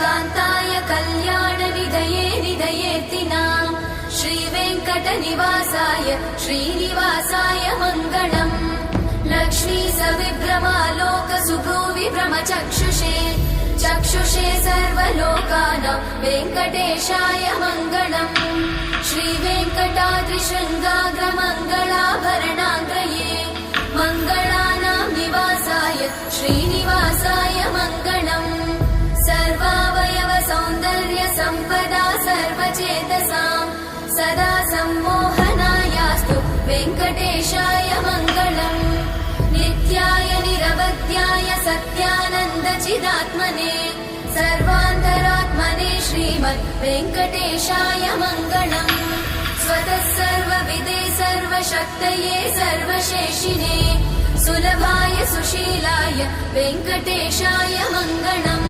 कान्ताय कल्याणनिधये निधयेऽर्तिनाम् श्रीवेङ्कटनिवासाय श्रीनिवासाय मङ्गलम् लक्ष्मी सविभ्रमालोकसुभ्रूविभ्रमचक्षुषे चक्षुषे सर्वलोकानां वेङ्कटेशाय मङ्गलम् श्रीवेङ्कटाद्रिशृङ्गाग्रमङ्गलाभरणाङ्गये मङ्गलानां निवासाय श्रीनिवासाय मङ्गलम् सर्वावयव सौन्दर्य सम्पदा सर्वचेतसां सदा सम्मोहनायास्तु वेङ्कटेशाय मङ्गलम् नित्याय निरवध्याय सत्यानन्दचिदात्मने सर्वान्तरात्मने श्रीमद् वेङ्कटेशाय मङ्गलम् स्वतः सर्वविदे सर्वशक्तये सर्वशेषिने सुलभाय सुशीलाय वेङ्कटेशाय मङ्गलम्।